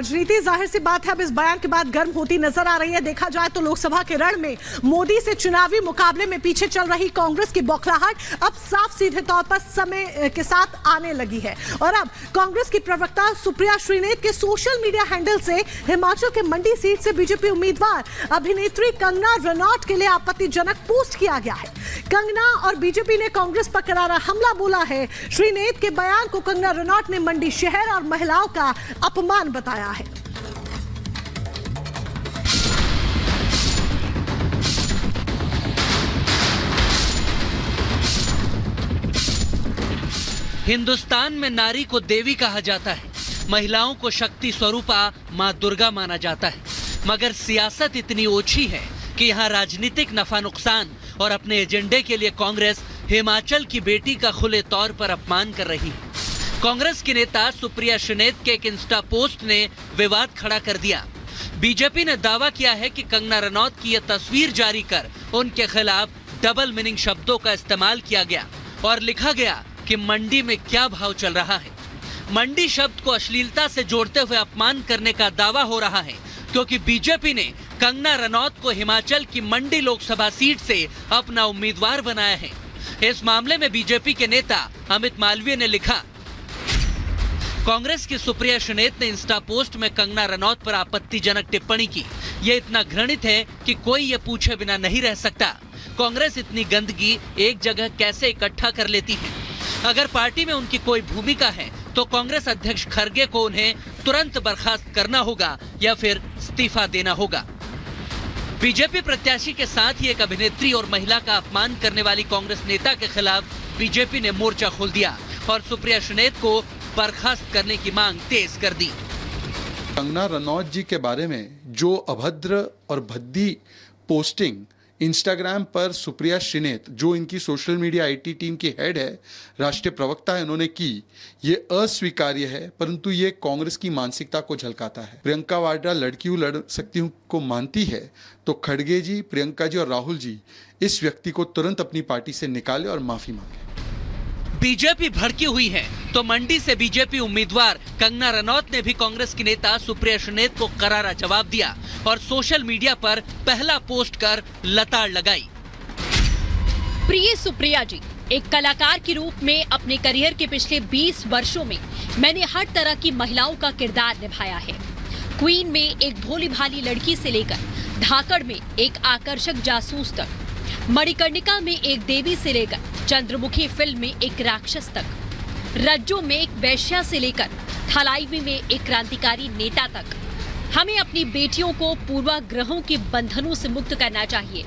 राजनीति जाहिर सी बात है अब इस बयान के बाद गर्म होती नजर आ रही है। देखा जाए तो लोकसभा के रण में मोदी से चुनावी मुकाबले में पीछे चल रही कांग्रेस की बौखलाहट अब साफ सीधे तौर पर समय के साथ आने लगी है और अब कांग्रेस की प्रवक्ता सुप्रिया श्रीनेत के सोशल मीडिया हैंडल से हिमाचल के मंडी सीट से बीजेपी उम्मीदवार अभिनेत्री कंगना रनौत के लिए आपत्तिजनक पोस्ट किया गया है। कंगना और बीजेपी ने कांग्रेस पर करारा हमला बोला है। श्रीनेत के बयान को कंगना रनौत ने मंडी शहर और महिलाओं का अपमान बताया है। हिंदुस्तान में नारी को देवी कहा जाता है, महिलाओं को शक्ति स्वरूपा मां दुर्गा माना जाता है, मगर सियासत इतनी ओछी है कि यहाँ राजनीतिक नफा नुकसान और अपने एजेंडे के लिए कांग्रेस हिमाचल की बेटी का खुले तौर पर अपमान कर रही है। कांग्रेस की नेता सुप्रिया श्रीनेत के एक इंस्टा पोस्ट ने विवाद खड़ा कर दिया। बीजेपी ने दावा किया है कि कंगना रनौत की यह तस्वीर जारी कर उनके खिलाफ डबल मीनिंग शब्दों का इस्तेमाल किया गया और लिखा गया कि मंडी में क्या भाव चल रहा है। मंडी शब्द को अश्लीलता से जोड़ते हुए अपमान करने का दावा हो रहा है क्योंकि बीजेपी ने कंगना रनौत को हिमाचल की मंडी लोकसभा सीट से अपना उम्मीदवार बनाया है। इस मामले में बीजेपी के नेता अमित मालवीय ने लिखा, कांग्रेस की सुप्रिया श्रीनेत ने इंस्टा पोस्ट में कंगना रनौत पर आपत्तिजनक टिप्पणी की। ये इतना घृणित है कि कोई ये पूछे बिना नहीं रह सकता। कांग्रेस इतनी गंदगी एक जगह कैसे इकट्ठा कर लेती है? अगर पार्टी में उनकी कोई भूमिका है तो कांग्रेस अध्यक्ष खरगे को उन्हें तुरंत बर्खास्त करना होगा या फिर इस्तीफा देना होगा। बीजेपी प्रत्याशी के साथ ही एक अभिनेत्री और महिला का अपमान करने वाली कांग्रेस नेता के खिलाफ बीजेपी ने मोर्चा खोल दिया और सुप्रिया श्रीनेत को बर्खास्त करने की मांग तेज कर दी। कंगना रनौत जी के बारे में जो अभद्र और भद्दी पोस्टिंग इंस्टाग्राम पर सुप्रिया श्रीनेत, जो इनकी सोशल मीडिया आईटी टीम की हेड है, राष्ट्रीय प्रवक्ता है, उन्होंने की, ये अस्वीकार्य है। परंतु ये कांग्रेस की मानसिकता को झलकाता है। प्रियंका वाड्रा लड़की हूं लड़ सकती हूं को मानती है तो खड़गे जी, प्रियंका जी और राहुल जी इस व्यक्ति को तुरंत अपनी पार्टी से निकाले और माफी मांगे। बीजेपी भड़की हुई है तो मंडी से बीजेपी उम्मीदवार कंगना रनौत ने भी कांग्रेस की नेता सुप्रिया श्रीनेत को करारा जवाब दिया और सोशल मीडिया पर पहला पोस्ट कर लताड़ लगाई। प्रिय सुप्रिया जी, एक कलाकार के रूप में अपने करियर के पिछले 20 वर्षों में मैंने हर तरह की महिलाओं का किरदार निभाया है। क्वीन में एक भोली भाली लड़की से लेकर धाकड़ में एक आकर्षक जासूस तक, मणिकर्णिका में एक देवी से लेकर चंद्रमुखी फिल्म में एक राक्षस तक, रज्जो में एक वैश्या से लेकर थलाईवी में एक क्रांतिकारी नेता तक। हमें अपनी बेटियों को पूर्वाग्रहों के बंधनों से मुक्त करना चाहिए।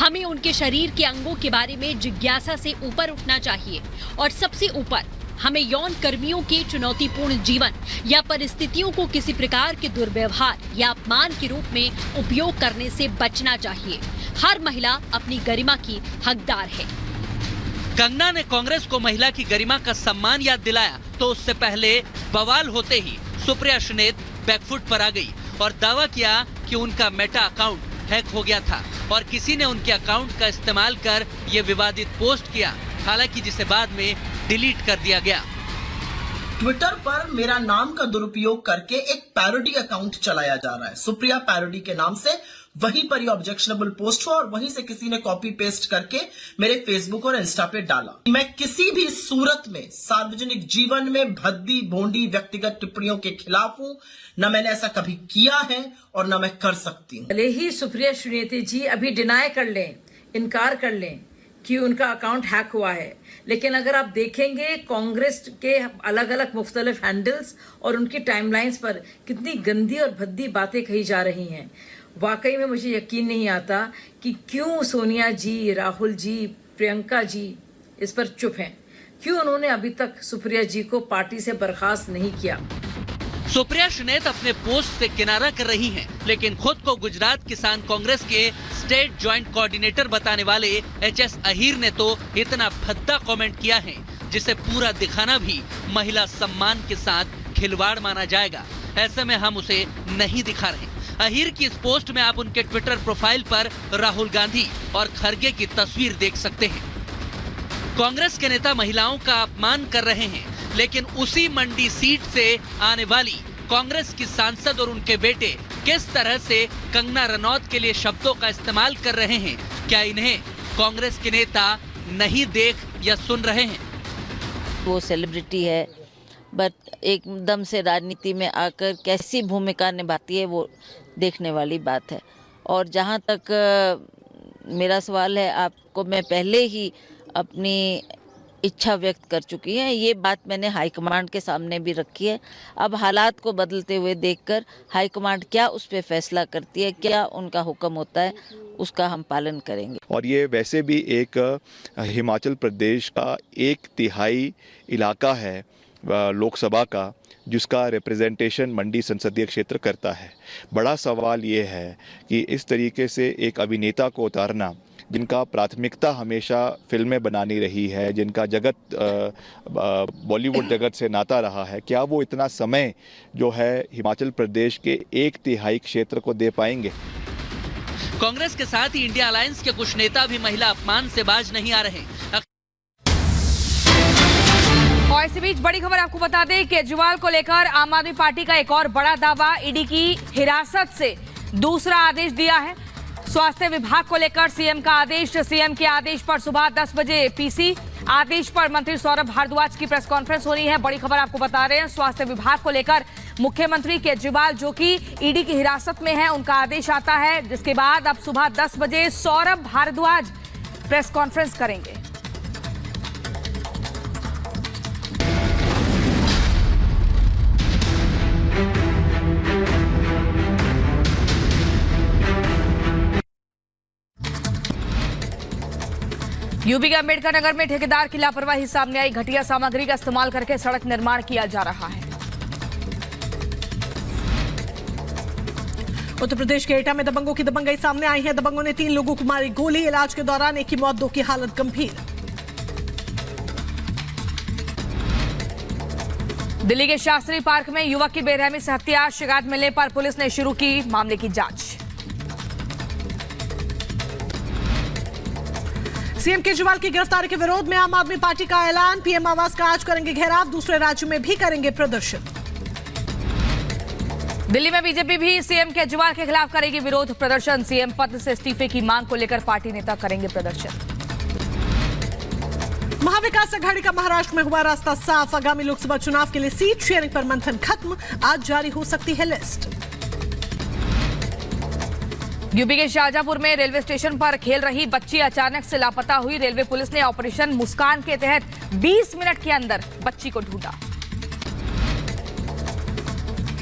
हमें उनके शरीर के अंगों के बारे में जिज्ञासा से ऊपर उठना चाहिए और सबसे ऊपर हमें यौन कर्मियों के चुनौतीपूर्ण जीवन या परिस्थितियों को किसी प्रकार के दुर्व्यवहार या अपमान के रूप में उपयोग करने से बचना चाहिए। हर महिला अपनी गरिमा की हकदार है। कंगना ने कांग्रेस को महिला की गरिमा का सम्मान याद दिलाया तो उससे पहले बवाल होते ही सुप्रिया श्रीनेत बैकफुट पर आ गई और दावा किया कि उनका मेटा अकाउंट हैक हो गया था और किसी ने उनके अकाउंट का इस्तेमाल कर ये विवादित पोस्ट किया, हालांकि जिसे बाद में डिलीट कर दिया गया। ट्विटर पर मेरा नाम का दुरुपयोग करके एक पैरोडी अकाउंट चलाया जा रहा है। सुप्रिया पैरोडी के नाम से वहीं पर ये ऑब्जेक्शनेबल पोस्ट हुआ और वहीं से किसी ने कॉपी पेस्ट करके मेरे फेसबुक और इंस्टा पे डाला। मैं किसी भी सूरत में सार्वजनिक जीवन में भद्दी भोंडी व्यक्तिगत टिप्पणियों के खिलाफ हूं। न मैंने ऐसा कभी किया है और न मैं कर सकती हूँ। भले ही सुप्रिया श्रीनेत जी अभी डिनाई कर लें, इनकार कर लें कि उनका अकाउंट हैक हुआ है, लेकिन अगर आप देखेंगे कांग्रेस के अलग अलग मुख्तलिफ हैंडल्स और उनकी टाइमलाइंस पर कितनी गंदी और भद्दी बातें कही जा रही हैं। वाकई में मुझे यकीन नहीं आता कि क्यों सोनिया जी, राहुल जी, प्रियंका जी इस पर चुप हैं। क्यों उन्होंने अभी तक सुप्रिया जी को पार्टी से बर्खास्त नहीं किया। सुप्रिया श्रीनेत अपने पोस्ट से किनारा कर रही हैं, लेकिन खुद को गुजरात किसान कांग्रेस के स्टेट ज्वाइंट कोऑर्डिनेटर बताने वाले एचएस अहीर ने तो इतना भद्दा कमेंट किया है जिसे पूरा दिखाना भी महिला सम्मान के साथ खिलवाड़ माना जाएगा। ऐसे में हम उसे नहीं दिखा रहे। अहीर की इस पोस्ट में आप उनके ट्विटर प्रोफाइल पर राहुल गांधी और खरगे की तस्वीर देख सकते हैं। कांग्रेस के नेता महिलाओं का अपमान कर रहे हैं, लेकिन उसी मंडी सीट से आने वाली कांग्रेस की सांसद और उनके बेटे किस तरह से कंगना रनौत के लिए शब्दों का इस्तेमाल कर रहे हैं? क्या इन्हें कांग्रेस के नेता नहीं देख या सुन रहे हैं? वो सेलिब्रिटी है, बट एकदम से राजनीति में आकर कैसी भूमिका निभाती है वो देखने वाली बात है। और जहाँ तक मेरा सवाल है, आपको मैं पहले ही अपनी इच्छा व्यक्त कर चुकी है। ये बात मैंने हाईकमांड के सामने भी रखी है। अब हालात को बदलते हुए देखकर हाईकमांड क्या उस पर फैसला करती है, क्या उनका हुक्म होता है, उसका हम पालन करेंगे। और ये वैसे भी एक हिमाचल प्रदेश का 1/3 इलाका है लोकसभा का, जिसका रिप्रेजेंटेशन मंडी संसदीय क्षेत्र करता है। बड़ा सवाल ये है कि इस तरीके से एक अभिनेता को उतारना, जिनका प्राथमिकता हमेशा फिल्में बनानी रही है, जिनका जगत बॉलीवुड जगत से नाता रहा है, क्या वो इतना समय जो है हिमाचल प्रदेश के 1/3 क्षेत्र को दे पाएंगे? कांग्रेस के साथ ही इंडिया अलायंस के कुछ नेता भी महिला अपमान से बाज नहीं आ रहे। और इसी बीच बड़ी खबर आपको बता दें, केजरीवाल को लेकर आम आदमी पार्टी का एक और बड़ा दावा, ईडी की हिरासत से दूसरा आदेश दिया है। स्वास्थ्य विभाग को लेकर सीएम का आदेश, सीएम के आदेश पर सुबह 10 बजे पीसी, आदेश पर मंत्री सौरभ भारद्वाज की प्रेस कॉन्फ्रेंस होनी है। बड़ी खबर आपको बता रहे हैं, स्वास्थ्य विभाग को लेकर मुख्यमंत्री केजरीवाल जो कि ईडी की हिरासत में है, उनका आदेश आता है, जिसके बाद अब सुबह 10 बजे सौरभ भारद्वाज प्रेस कॉन्फ्रेंस करेंगे। यूपी के अंबेडकर नगर में ठेकेदार की लापरवाही सामने आई। घटिया सामग्री का इस्तेमाल करके सड़क निर्माण किया जा रहा है। उत्तर प्रदेश के एटा में दबंगों की दबंगई सामने आई है। दबंगों ने 3 लोगों को मारी गोली, इलाज के दौरान एक की मौत, 2 की हालत गंभीर। दिल्ली के शास्त्री पार्क में युवक की बेरहमी से हत्या, शिकायत मिलने पर पुलिस ने शुरू की मामले की जांच। सीएम केजरीवाल की गिरफ्तारी के विरोध में आम आदमी पार्टी का ऐलान, पीएम आवास का आज करेंगे घेराव, दूसरे राज्यों में भी करेंगे प्रदर्शन। दिल्ली में बीजेपी भी सीएम केजरीवाल के खिलाफ करेगी विरोध प्रदर्शन। सीएम पद से इस्तीफे की मांग को लेकर पार्टी नेता करेंगे प्रदर्शन। महाविकास अघाड़ी का महाराष्ट्र में हुआ रास्ता साफ, आगामी लोकसभा चुनाव के लिए सीट शेयरिंग पर मंथन खत्म, आज जारी हो सकती है लिस्ट। यूपी के शाहजहांपुर में रेलवे स्टेशन पर खेल रही बच्ची अचानक से लापता हुई। रेलवे पुलिस ने ऑपरेशन मुस्कान के तहत 20 मिनट के अंदर बच्ची को ढूंढा।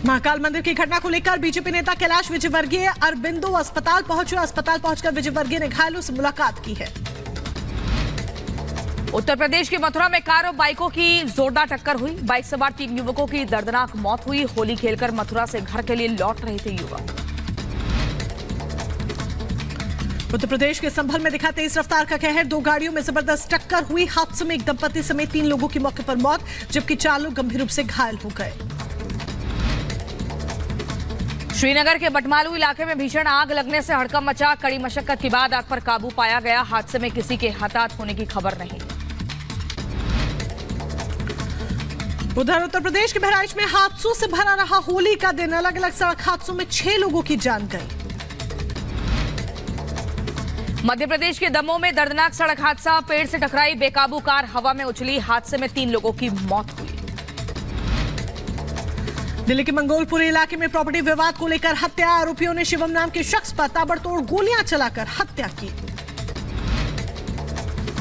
महाकाल मंदिर की घटना को लेकर बीजेपी नेता कैलाश विजयवर्गीय अरबिंदो अस्पताल पहुंचे। अस्पताल पहुंचकर विजयवर्गीय ने घायलों से मुलाकात की है। उत्तर प्रदेश के मथुरा में कार और बाइकों की जोरदार टक्कर हुई। बाइक सवार 3 युवकों की दर्दनाक मौत हुई। होली खेलकर मथुरा से घर के लिए लौट रहे थे युवक। उत्तर प्रदेश के संभल में दिखा तेज रफ्तार का कहर, 2 गाड़ियों में जबरदस्त टक्कर हुई। हादसे में एक दंपति समेत 3 लोगों की मौके पर मौत, जबकि 4 लोग गंभीर रूप से घायल हो गए। श्रीनगर के बटमालू इलाके में भीषण आग लगने से हड़कंप मचा। कड़ी मशक्कत के बाद आग पर काबू पाया गया। हादसे में किसी के हताहत होने की खबर नहीं। उधर उत्तर प्रदेश के बहराइच में हादसों से भरा रहा होली का दिन। अलग अलग सड़क हादसों में 6 लोगों की जान गई। मध्य प्रदेश के दमोह में दर्दनाक सड़क हादसा, पेड़ से टकराई बेकाबू कार हवा में उछली। हादसे में 3 लोगों की मौत हुई। दिल्ली के मंगोलपुरी इलाके में प्रॉपर्टी विवाद को लेकर हत्या, आरोपियों ने शिवम नाम के शख्स पर ताबड़तोड़ गोलियां चलाकर हत्या की।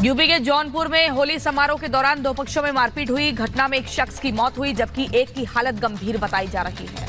यूपी के जौनपुर में होली समारोह के दौरान 2 पक्षों में मारपीट हुई। घटना में एक शख्स की मौत हुई, जबकि एक की हालत गंभीर बताई जा रही है।